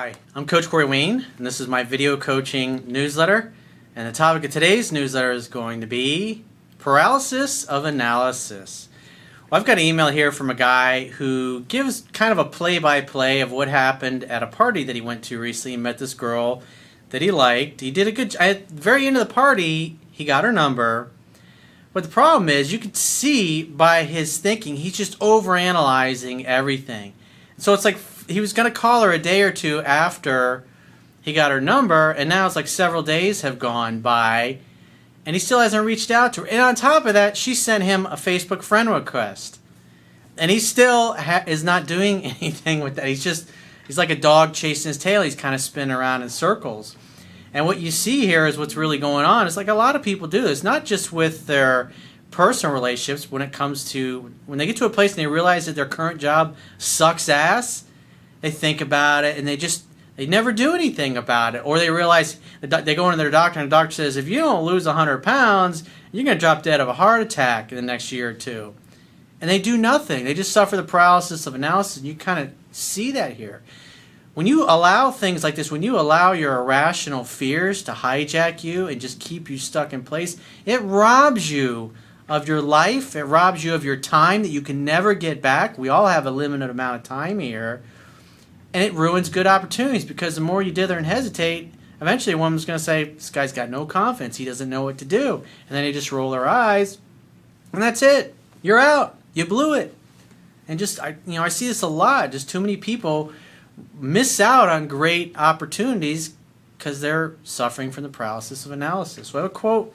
Hi, I'm Coach Corey Wayne, and this is my video coaching newsletter. And the topic of today's newsletter is going to be paralysis of analysis. Well, I've got an email here from a guy who gives kind of a play-by-play of what happened at a party that he went to recently. He met this girl that he liked. He did a good job. At the very end of the party, he got her number. But the problem is, you could see by his thinking, he's just overanalyzing everything. So it's like he was going to call her a day or two after he got her number, and now it's like several days have gone by, and he still hasn't reached out to her. And on top of that, she sent him a Facebook friend request. And he still is not doing anything with that. He's like a dog chasing his tail. He's kind of spinning around in circles. And what you see here is what's really going on. It's like a lot of people do this, not just with their personal relationships. When it comes to, when they get to a place and they realize that their current job sucks ass, they think about it and they never do anything about it. Or they realize, they go into their doctor and the doctor says, if you don't lose 100 pounds, you're going to drop dead of a heart attack in the next year or two. And they do nothing. They just suffer the paralysis of analysis. And you kind of see that here. When you allow things like this, when you allow your irrational fears to hijack you and just keep you stuck in place, it robs you of your life. It robs you of your time that you can never get back. We all have a limited amount of time here. And it ruins good opportunities, because the more you dither and hesitate, eventually a woman's going to say, this guy's got no confidence. He doesn't know what to do. And then they just roll their eyes. And that's it. You're out. You blew it. And I see this a lot. Just too many people miss out on great opportunities because they're suffering from the paralysis of analysis. So I have a quote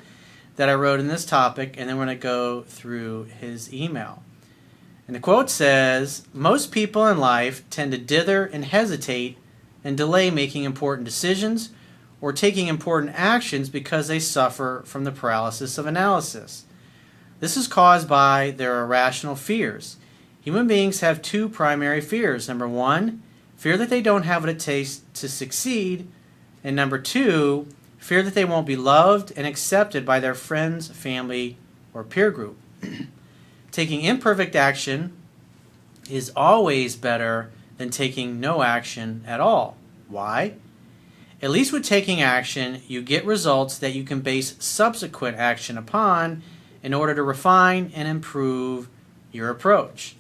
that I wrote in this topic, and then we're going to go through his email. And the quote says, most people in life tend to dither and hesitate and delay making important decisions or taking important actions because they suffer from the paralysis of analysis. This is caused by their irrational fears. Human beings have two primary fears. Number one, fear that they don't have what it takes to succeed. And number two, fear that they won't be loved and accepted by their friends, family, or peer group. Taking imperfect action is always better than taking no action at all. Why? At least with taking action, you get results that you can base subsequent action upon in order to refine and improve your approach.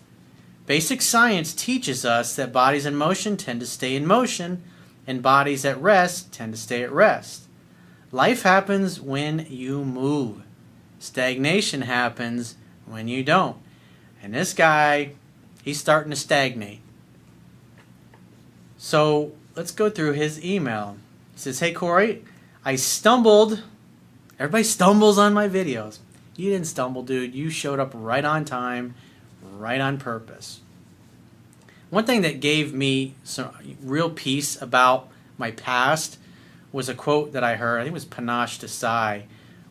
Basic science teaches us that bodies in motion tend to stay in motion, and bodies at rest tend to stay at rest. Life happens when you move. Stagnation happens when you don't. And this guy, he's starting to stagnate. So let's go through his email. He says, hey Corey, I stumbled. Everybody stumbles on my videos. You didn't stumble, dude. You showed up right on time, right on purpose. One thing that gave me some real peace about my past was a quote that I heard. I think it was Panache Desai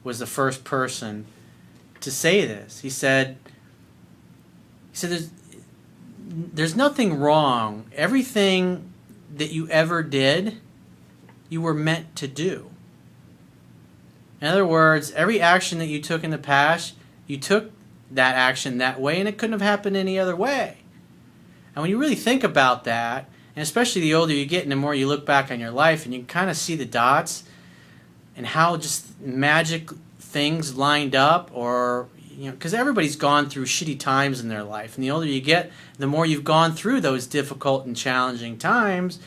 was the first person to say this. He said there's nothing wrong. Everything that you ever did, you were meant to do. In other words, every action that you took in the past, you took that action that way, and it couldn't have happened any other way. And when you really think about that, and especially the older you get and the more you look back on your life, and you can kind of see the dots and how just magic things lined up, or because everybody's gone through shitty times in their life, and the older you get, the more you've gone through those difficult and challenging times,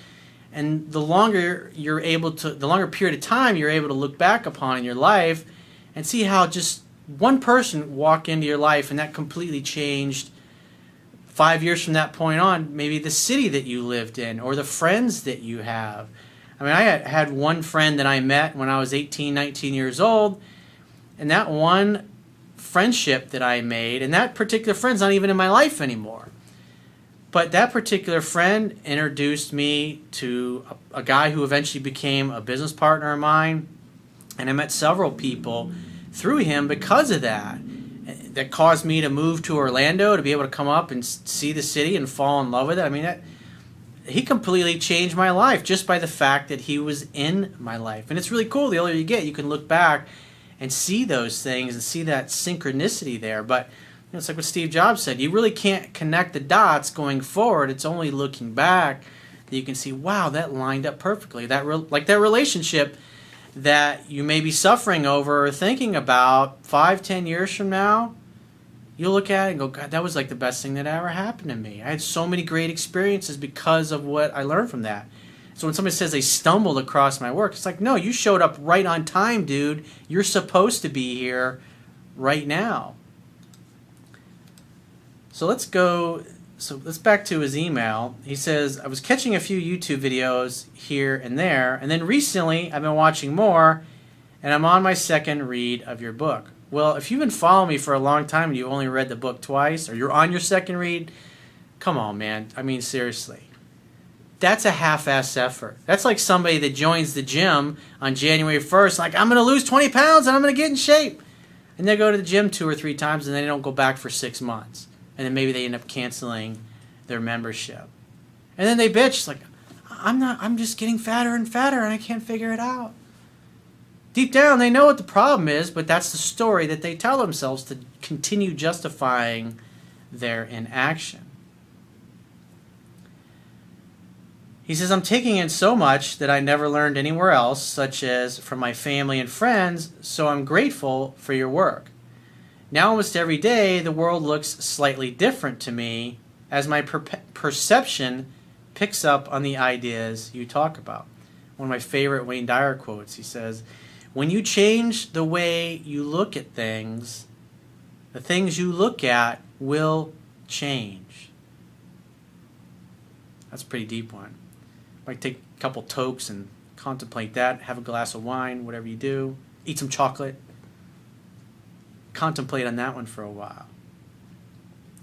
and the longer period of time you're able to look back upon in your life and see how just one person walked into your life and that completely changed 5 years from that point on, maybe the city that you lived in or the friends that you have. I mean, I had one friend that I met when I was 18, 19 years old, and that one friendship that I made, and that particular friend's not even in my life anymore. But that particular friend introduced me to a guy who eventually became a business partner of mine, and I met several people through him because of that. That caused me to move to Orlando to be able to come up and see the city and fall in love with it. I mean, he completely changed my life just by the fact that he was in my life. And it's really cool. The older you get, you can look back and see those things and see that synchronicity there. But it's like what Steve Jobs said. You really can't connect the dots going forward. It's only looking back that you can see, wow, that lined up perfectly. Like that relationship that you may be suffering over or thinking about 5-10 years from now, you'll look at it and go, God, that was like the best thing that ever happened to me. I had so many great experiences because of what I learned from that. So when somebody says they stumbled across my work, it's like, no, you showed up right on time, dude. You're supposed to be here right now. So let's back to his email. He says, I was catching a few YouTube videos here and there, and then recently I've been watching more, and I'm on my second read of your book. Well, if you've been following me for a long time and you only read the book twice, or you're on your second read, come on, man. I mean, seriously. That's a half-ass effort. That's like somebody that joins the gym on January 1st, like, I'm going to lose 20 pounds and I'm going to get in shape. And they go to the gym 2 or 3 times and then they don't go back for 6 months. And then maybe they end up canceling their membership. And then they bitch, like, I'm just getting fatter and fatter and I can't figure it out. Deep down, they know what the problem is, but that's the story that they tell themselves to continue justifying their inaction. He says, I'm taking in so much that I never learned anywhere else, such as from my family and friends, so I'm grateful for your work. Now almost every day, the world looks slightly different to me as my perception picks up on the ideas you talk about. One of my favorite Wayne Dyer quotes, he says, when you change the way you look at things, the things you look at will change. That's a pretty deep one. Might take a couple tokes and contemplate that, have a glass of wine, whatever you do, eat some chocolate. Contemplate on that one for a while.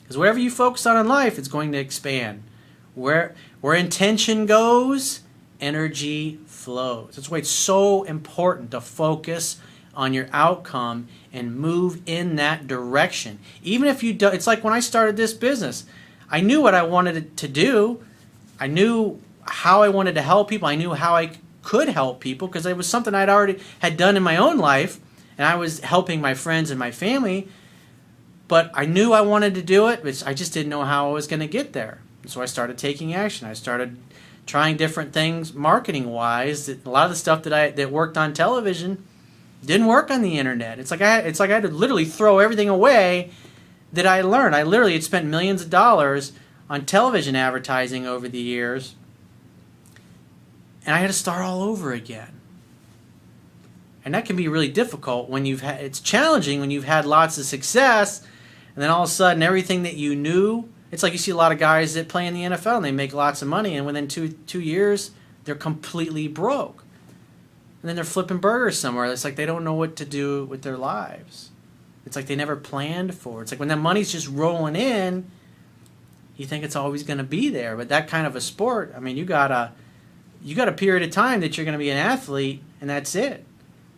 Because whatever you focus on in life, it's going to expand. Where intention goes, energy flows. That's why it's so important to focus on your outcome and move in that direction. Even if you do, it's like when I started this business, I knew what I wanted to do. I knew how I wanted to help people. I knew how I could help people because it was something I'd already had done in my own life, and I was helping my friends and my family. But I knew I wanted to do it, but I just didn't know how I was going to get there. And so I started taking action. I started trying different things marketing-wise. A lot of the stuff that worked on television didn't work on the internet. It's like I had to literally throw everything away that I learned. I literally had spent millions of dollars on television advertising over the years, and I had to start all over again. And that can be really difficult when it's challenging when you've had lots of success, and then all of a sudden everything that you knew, it's like you see a lot of guys that play in the NFL and they make lots of money, and within two years they're completely broke. And then they're flipping burgers somewhere. It's like they don't know what to do with their lives. It's like they never planned for it. It's like when that money's just rolling in, you think it's always going to be there. But that kind of a sport, I mean, you got a period of time that you're going to be an athlete, and that's it.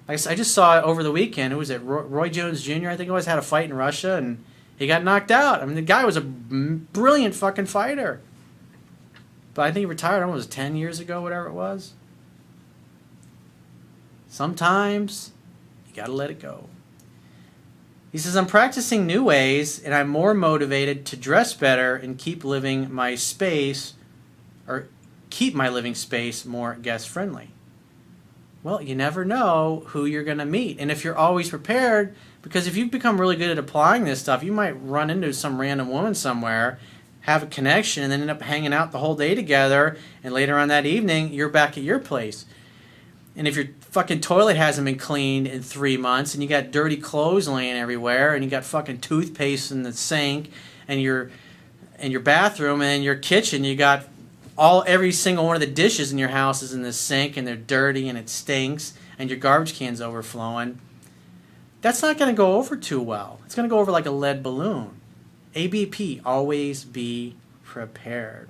I just saw it over the weekend. Who was it? Roy Jones Jr., I think it was, had a fight in Russia, and he got knocked out. I mean, the guy was a brilliant fucking fighter. But I think he retired almost 10 years ago, whatever it was. Sometimes you got to let it go. He says, I'm practicing new ways, and I'm more motivated to dress better and keep my living space more guest-friendly. Well, you never know who you're going to meet. And if you're always prepared, because if you've become really good at applying this stuff, you might run into some random woman somewhere, have a connection, and then end up hanging out the whole day together, and later on that evening, you're back at your place. And if your fucking toilet hasn't been cleaned in 3 months, and you got dirty clothes laying everywhere, and you got fucking toothpaste in the sink, and your bathroom, and in your kitchen, you got every single one of the dishes in your house is in the sink, and they're dirty, and it stinks, and your garbage can's overflowing, that's not going to go over too well. It's going to go over like a lead balloon. ABP, always be prepared.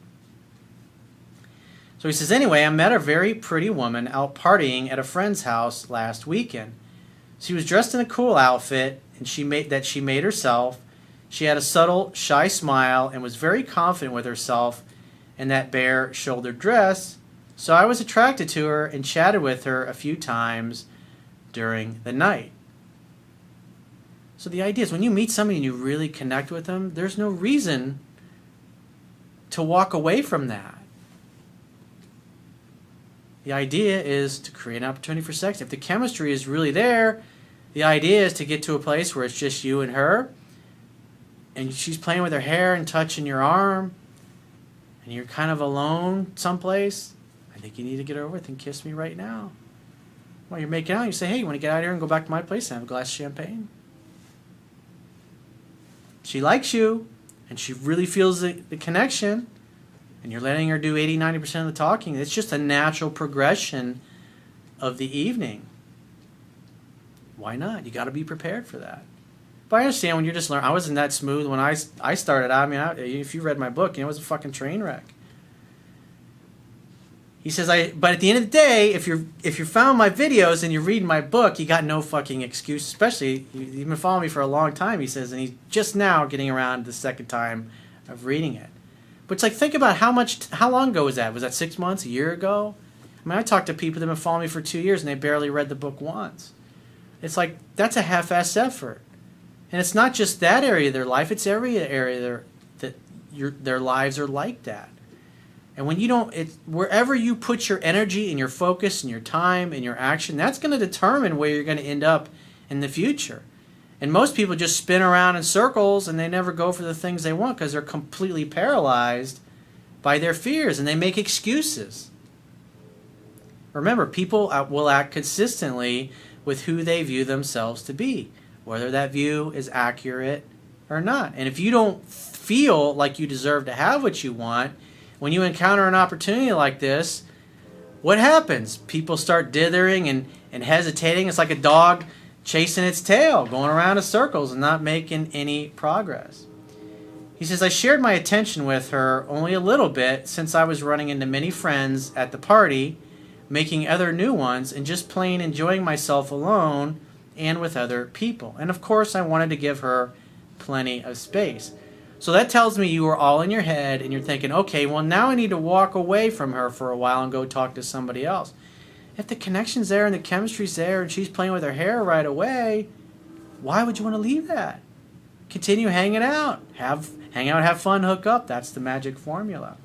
So he says, anyway, I met a very pretty woman out partying at a friend's house last weekend. She was dressed in a cool outfit, and she made herself. She had a subtle, shy smile and was very confident with herself in that bare-shouldered dress, so I was attracted to her and chatted with her a few times during the night. So the idea is when you meet somebody and you really connect with them, there's no reason to walk away from that. The idea is to create an opportunity for sex. If the chemistry is really there, the idea is to get to a place where it's just you and her, and she's playing with her hair and touching your arm, and you're kind of alone someplace. I think you need to get over it and kiss me right now. While you're making out, you say, hey, you want to get out of here and go back to my place and have a glass of champagne? She likes you, and she really feels the connection, and you're letting her do 80-90% of the talking. It's just a natural progression of the evening. Why not? You got to be prepared for that. But I understand when you're just learning. I wasn't that smooth when I started out. I mean, if you read my book, it was a fucking train wreck. He says, but at the end of the day, if you found my videos and you're reading my book, you got no fucking excuse. Especially, you've been following me for a long time, he says, and he's just now getting around to the second time of reading it. But it's like, think about how long ago was that? Was that 6 months, a year ago? I mean, I talked to people that have been following me for 2 years and they barely read the book once. It's like, that's a half-ass effort. And it's not just that area of their life, it's every area that their lives are like that. And when you don't, wherever you put your energy and your focus and your time and your action, that's going to determine where you're going to end up in the future. And most people just spin around in circles and they never go for the things they want because they're completely paralyzed by their fears and they make excuses. Remember, people will act consistently with who they view themselves to be, whether that view is accurate or not. And if you don't feel like you deserve to have what you want, when you encounter an opportunity like this, what happens? People start dithering and hesitating. It's like a dog chasing its tail, going around in circles and not making any progress. He says, I shared my attention with her only a little bit since I was running into many friends at the party, making other new ones, and just plain enjoying myself alone and with other people. And of course, I wanted to give her plenty of space. So that tells me you were all in your head and you're thinking, okay, well, now I need to walk away from her for a while and go talk to somebody else. If the connection's there and the chemistry's there and she's playing with her hair right away, why would you want to leave that? Continue hanging out. Hang out, have fun, hook up. That's the magic formula.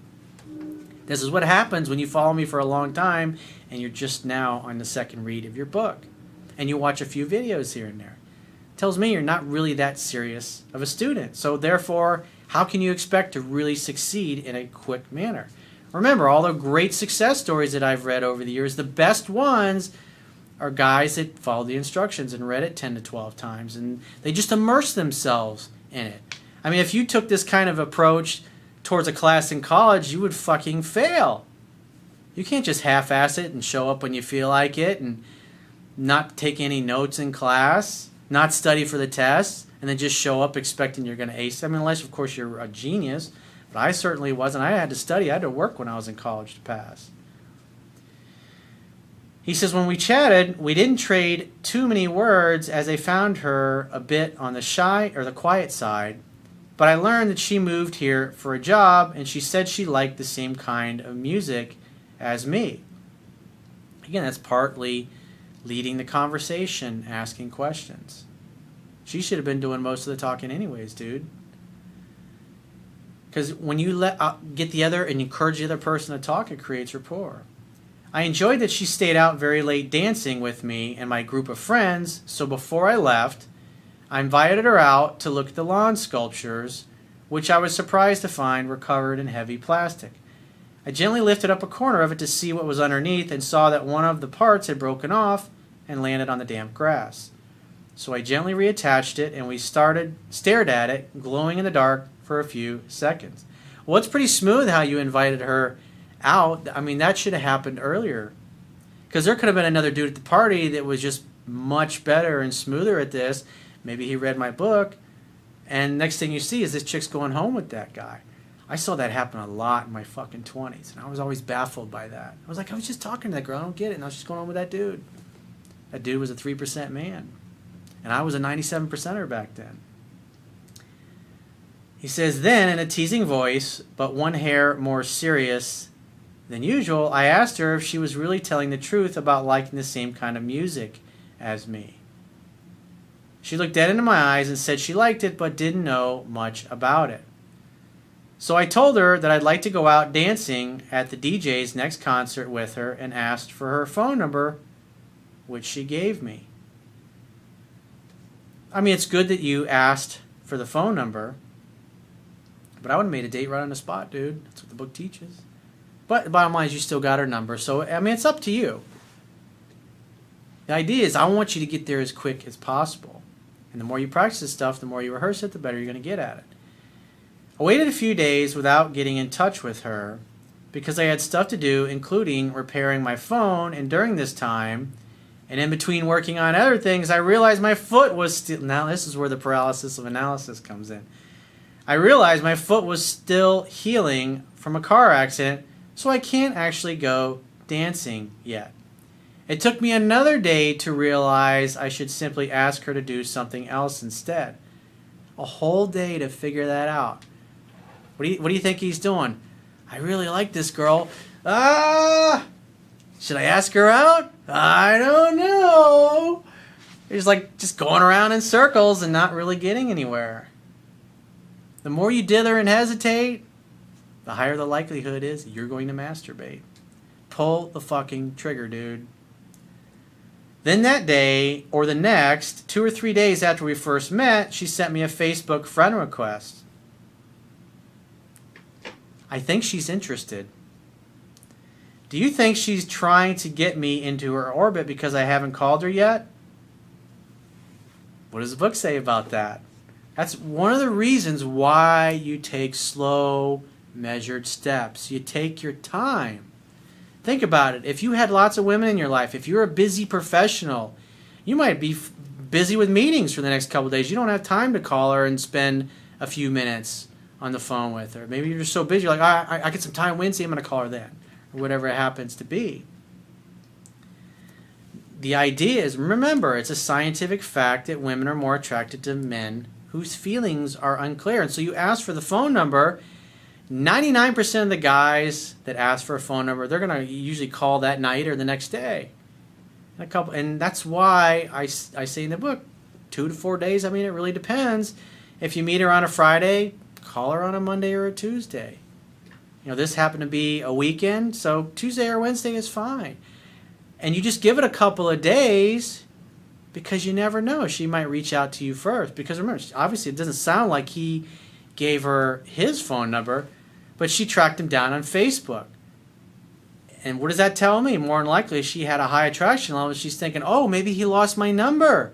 This is what happens when you follow me for a long time and you're just now on the second read of your book. And you watch a few videos here and there. Tells me you're not really that serious of a student. So therefore, how can you expect to really succeed in a quick manner? Remember, all the great success stories that I've read over the years, the best ones are guys that followed the instructions and read it 10 to 12 times. And they just immerse themselves in it. I mean, if you took this kind of approach towards a class in college, you would fucking fail. You can't just half-ass it and show up when you feel like it and not take any notes in class, not study for the test, and then just show up expecting you're going to ace. I mean, unless, of course, you're a genius. But I certainly wasn't. I had to study. I had to work when I was in college to pass. He says, when we chatted, we didn't trade too many words as I found her a bit on the shy or the quiet side. But I learned that she moved here for a job, and she said she liked the same kind of music as me. Again, that's partly leading the conversation, asking questions. She should have been doing most of the talking anyways, dude. Because when you get the other and encourage the other person to talk, it creates rapport. I enjoyed that she stayed out very late dancing with me and my group of friends, so before I left, I invited her out to look at the lawn sculptures, which I was surprised to find were covered in heavy plastic. I gently lifted up a corner of it to see what was underneath and saw that one of the parts had broken off and landed on the damp grass. So I gently reattached it and we stared at it, glowing in the dark for a few seconds. Well, it's pretty smooth how you invited her out. I mean, that should have happened earlier. Because there could have been another dude at the party that was just much better and smoother at this. Maybe he read my book, and next thing you see is this chick's going home with that guy. I saw that happen a lot in my fucking 20s, and I was always baffled by that. I was like, I was just talking to that girl, I don't get it, and I was just going home with that dude. That dude was a 3% man, and I was a 97%er back then. He says, then, in a teasing voice, but one hair more serious than usual, I asked her if she was really telling the truth about liking the same kind of music as me. She looked dead into my eyes and said she liked it, but didn't know much about it. So I told her that I'd like to go out dancing at the DJ's next concert with her and asked for her phone number, which she gave me. I mean, it's good that you asked for the phone number, but I would have made a date right on the spot, dude. That's what the book teaches. But the bottom line is you still got her number. So, I mean, it's up to you. The idea is I want you to get there as quick as possible. And the more you practice this stuff, the more you rehearse it, the better you're going to get at it. I waited a few days without getting in touch with her because I had stuff to do, including repairing my phone. And during this time, and in between working on other things, I realized my foot was still... Now, this is where the paralysis of analysis comes in. I realized my foot was still healing from a car accident, so I can't actually go dancing yet. It took me another day to realize I should simply ask her to do something else instead. A whole day to figure that out. What do you think he's doing? I really like this girl. Should I ask her out? I don't know. He's like just going around in circles and not really getting anywhere. The more you dither and hesitate, the higher the likelihood is you're going to masturbate. Pull the fucking trigger, dude. Then that day, or the next, 2 or 3 days after we first met, she sent me a Facebook friend request. I think she's interested. Do you think she's trying to get me into her orbit because I haven't called her yet? What does the book say about that? That's one of the reasons why you take slow, measured steps. You take your time. Think about it. If you had lots of women in your life, if you're a busy professional, you might be busy with meetings for the next couple of days. You don't have time to call her and spend a few minutes on the phone with her. Maybe you're so busy, you're like, I get some time Wednesday, I'm going to call her then. Or whatever it happens to be. The idea is, remember, it's a scientific fact that women are more attracted to men whose feelings are unclear. And so you ask for the phone number. 99% of the guys that ask for a phone number, they're going to usually call that night or the next day. And that's why I say in the book, 2 to 4 days. I mean, it really depends. If you meet her on a Friday, call her on a Monday or a Tuesday. You know, this happened to be a weekend, so Tuesday or Wednesday is fine. And you just give it a couple of days because you never know. She might reach out to you first. Because remember, obviously it doesn't sound like he gave her his phone number, but she tracked him down on Facebook. And what does that tell me? More than likely, she had a high attraction level. She's thinking, oh, maybe he lost my number.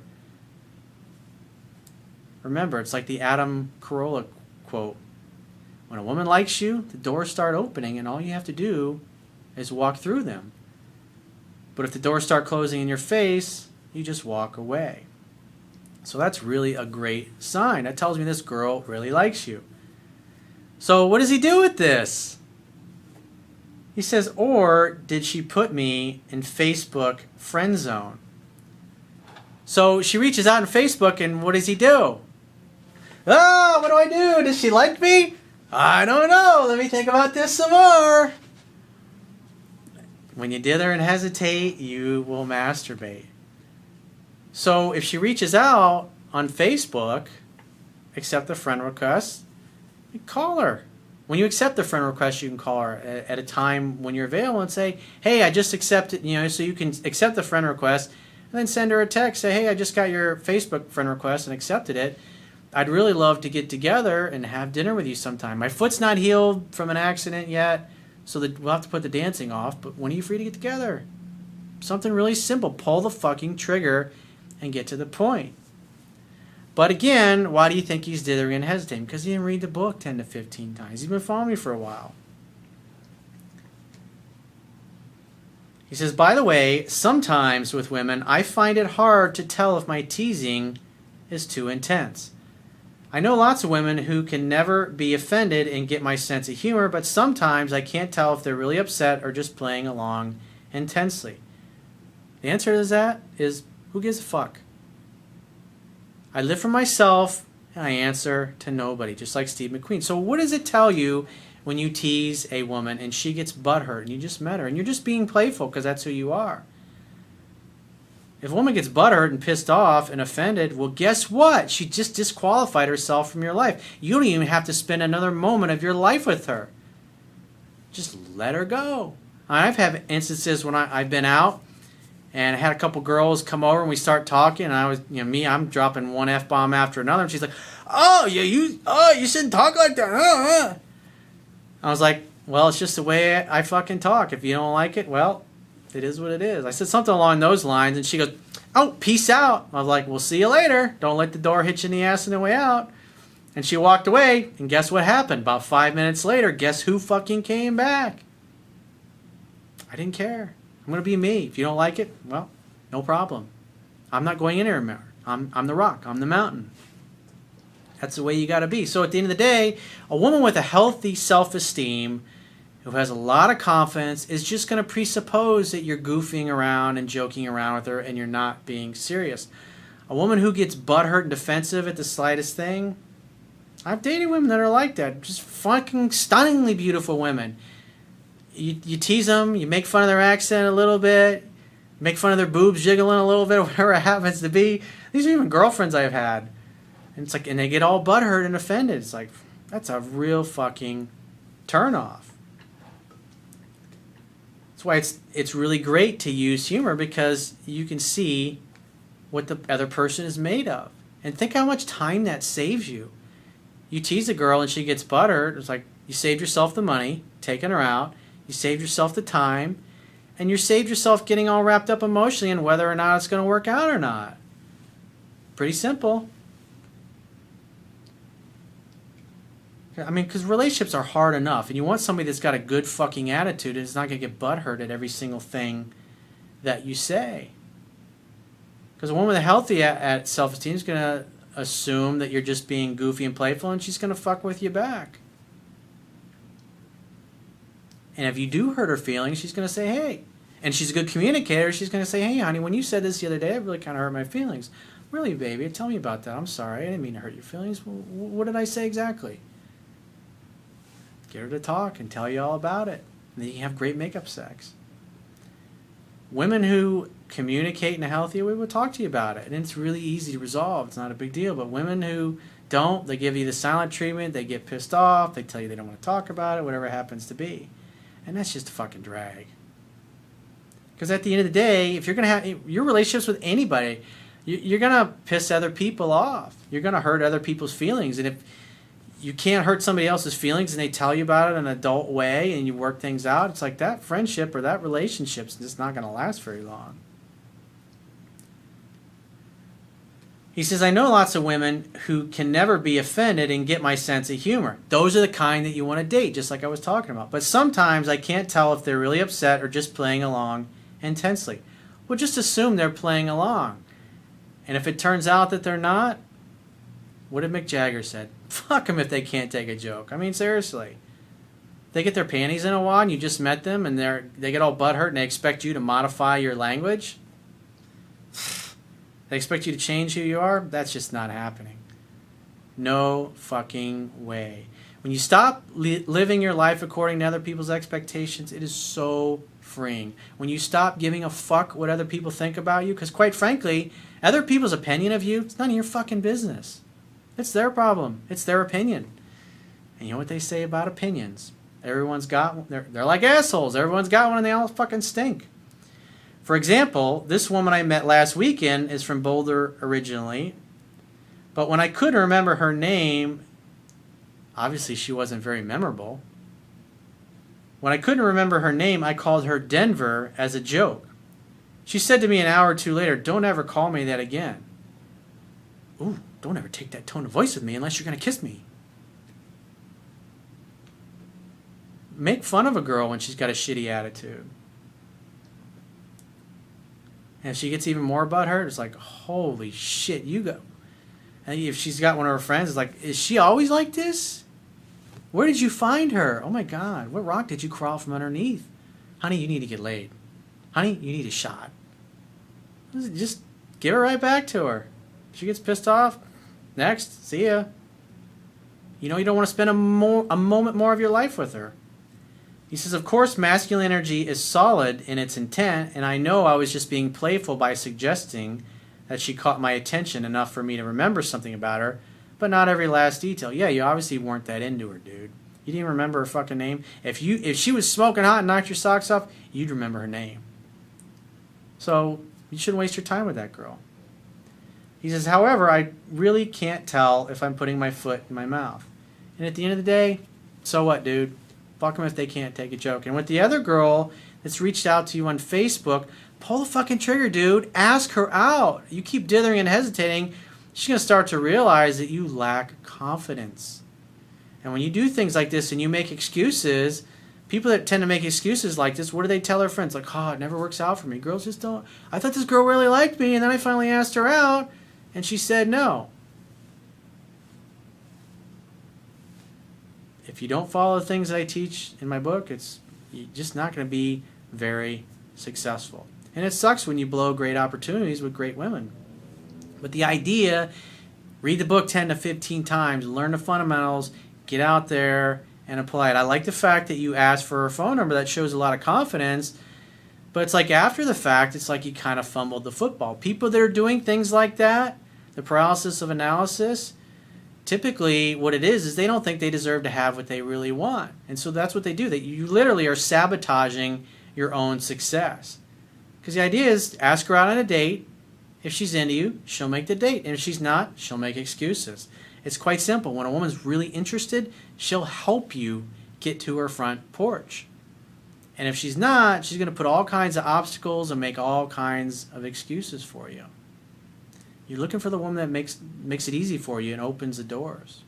Remember, it's like the Adam Carolla quote. When a woman likes you, the doors start opening, and all you have to do is walk through them. But if the doors start closing in your face, you just walk away. So that's really a great sign. That tells me this girl really likes you. So what does he do with this? He says, or did she put me in Facebook friend zone? So she reaches out on Facebook, and what does he do? Oh, what do I do? Does she like me? I don't know. Let me think about this some more. When you dither and hesitate, you will masturbate. So if she reaches out on Facebook, accept the friend request, call her. When you accept the friend request, you can call her at a time when you're available and say, hey, I just accepted, so you can accept the friend request and then send her a text. Say, hey, I just got your Facebook friend request and accepted it. I'd really love to get together and have dinner with you sometime. My foot's not healed from an accident yet, so we'll have to put the dancing off, but when are you free to get together? Something really simple. Pull the fucking trigger and get to the point. But again, why do you think he's dithering and hesitating? Because he didn't read the book 10 to 15 times. He's been following me for a while. He says, by the way, sometimes with women, I find it hard to tell if my teasing is too intense. I know lots of women who can never be offended and get my sense of humor, but sometimes I can't tell if they're really upset or just playing along intensely. The answer to that is, who gives a fuck? I live for myself, and I answer to nobody, just like Steve McQueen. So what does it tell you when you tease a woman and she gets butthurt and you just met her and you're just being playful because that's who you are? If a woman gets butthurt and pissed off and offended, well, guess what? She just disqualified herself from your life. You don't even have to spend another moment of your life with her. Just let her go. I've had instances when I've been out and I had a couple girls come over and we start talking, and I was, I'm dropping one F-bomb after another, and she's like, "Oh, yeah, you shouldn't talk like that." I was like, well, it's just the way I fucking talk. If you don't like it, well, it is what it is. I said something along those lines, and she goes, "Oh, peace out." I was like, "We'll see you later. Don't let the door hit you in the ass on the way out." And she walked away, and guess what happened? About 5 minutes later, guess who fucking came back? I didn't care. I'm going to be me. If you don't like it, well, no problem. I'm not going anywhere. I'm the rock. I'm the mountain. That's the way you got to be. So at the end of the day, a woman with a healthy self-esteem who has a lot of confidence is just going to presuppose that you're goofing around and joking around with her and you're not being serious. A woman who gets butthurt and defensive at the slightest thing, I've dated women that are like that. Just fucking stunningly beautiful women. You tease them, you make fun of their accent a little bit, make fun of their boobs jiggling a little bit, whatever it happens to be. These are even girlfriends I've had. And it's like, and they get all butthurt and offended. It's like, that's a real fucking turnoff. That's why it's really great to use humor, because you can see what the other person is made of. And think how much time that saves you. You tease a girl and she gets butthurt. It's like you saved yourself the money, taking her out. You saved yourself the time. And you saved yourself getting all wrapped up emotionally in whether or not it's going to work out or not. Pretty simple. I mean, because relationships are hard enough. And you want somebody that's got a good fucking attitude and is not going to get butthurt at every single thing that you say. Because a woman with a healthy at self-esteem is going to assume that you're just being goofy and playful, and she's going to fuck with you back. And if you do hurt her feelings, she's going to say, "Hey." And she's a good communicator. She's going to say, "Hey, honey, when you said this the other day, it really kind of hurt my feelings." "Really, baby? Tell me about that. I'm sorry. I didn't mean to hurt your feelings. What did I say exactly?" Get her to talk and tell you all about it. And then you can have great makeup sex. Women who communicate in a healthy way will talk to you about it. And it's really easy to resolve. It's not a big deal. But women who don't, they give you the silent treatment. They get pissed off. They tell you they don't want to talk about it, whatever it happens to be. And that's just a fucking drag. Because at the end of the day, if you're going to have your relationships with anybody, you're going to piss other people off. You're going to hurt other people's feelings. And if you can't hurt somebody else's feelings and they tell you about it in an adult way and you work things out, it's like that friendship or that relationship's just not going to last very long. He says, "I know lots of women who can never be offended and get my sense of humor. Those are the kind that you want to date, just like I was talking about. But sometimes I can't tell if they're really upset or just playing along intensely." Well, just assume they're playing along. And if it turns out that they're not, what did Mick Jagger said? Fuck them if they can't take a joke. I mean, seriously. They get their panties in a wad and you just met them and they get all butthurt and they expect you to modify your language. They expect you to change who you are? That's just not happening. No fucking way. When you stop living your life according to other people's expectations, it is so freeing. When you stop giving a fuck what other people think about you, because quite frankly, other people's opinion of you, it's none of your fucking business. It's their problem. It's their opinion. And you know what they say about opinions? Everyone's got one. They're like assholes. Everyone's got one and they all fucking stink. For example, this woman I met last weekend is from Boulder originally. But when I couldn't remember her name, obviously she wasn't very memorable. When I couldn't remember her name, I called her Denver as a joke. She said to me an hour or two later, "Don't ever call me that again." Ooh, don't ever take that tone of voice with me unless you're going to kiss me. Make fun of a girl when she's got a shitty attitude. And if she gets even more butthurt, it's like, holy shit, you go. And if she's got one of her friends, it's like, is she always like this? Where did you find her? Oh my God, what rock did you crawl from underneath? Honey, you need to get laid. Honey, you need a shot. Just give it right back to her. If she gets pissed off, next, see ya. You know you don't want to spend a moment more of your life with her. He says, of course, masculine energy is solid in its intent, and I know I was just being playful by suggesting that she caught my attention enough for me to remember something about her, but not every last detail. Yeah, you obviously weren't that into her, dude. You didn't remember her fucking name. If she was smoking hot and knocked your socks off, you'd remember her name. So you shouldn't waste your time with that girl. He says, however, I really can't tell if I'm putting my foot in my mouth. And at the end of the day, so what, dude? Fuck them if they can't take a joke. And with the other girl that's reached out to you on Facebook, pull the fucking trigger, dude. Ask her out. You keep dithering and hesitating, she's going to start to realize that you lack confidence. And when you do things like this and you make excuses, people that tend to make excuses like this, what do they tell their friends? Like, oh, it never works out for me. Girls just don't. I thought this girl really liked me, and then I finally asked her out, and she said no. If you don't follow the things that I teach in my book, you're just not going to be very successful. And it sucks when you blow great opportunities with great women. But the idea, read the book 10 to 15 times, learn the fundamentals, get out there and apply it. I like the fact that you asked for her phone number. That shows a lot of confidence. But it's like after the fact, it's like you kind of fumbled the football. People that are doing things like that, the paralysis of analysis, typically what it is they don't think they deserve to have what they really want. And so that's what they do. You literally are sabotaging your own success. Because the idea is ask her out on a date. If she's into you, she'll make the date. And if she's not, she'll make excuses. It's quite simple. When a woman's really interested, she'll help you get to her front porch. And if she's not, she's going to put all kinds of obstacles and make all kinds of excuses for you. You're looking for the woman that makes it easy for you and opens the doors.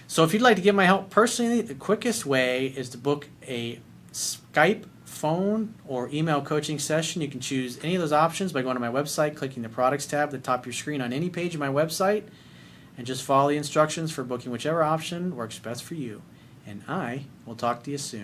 So if you'd like to get my help personally, the quickest way is to book a Skype, phone, or email coaching session. You can choose any of those options by going to my website, clicking the products tab at the top of your screen on any page of my website, and just follow the instructions for booking whichever option works best for you. And I will talk to you soon.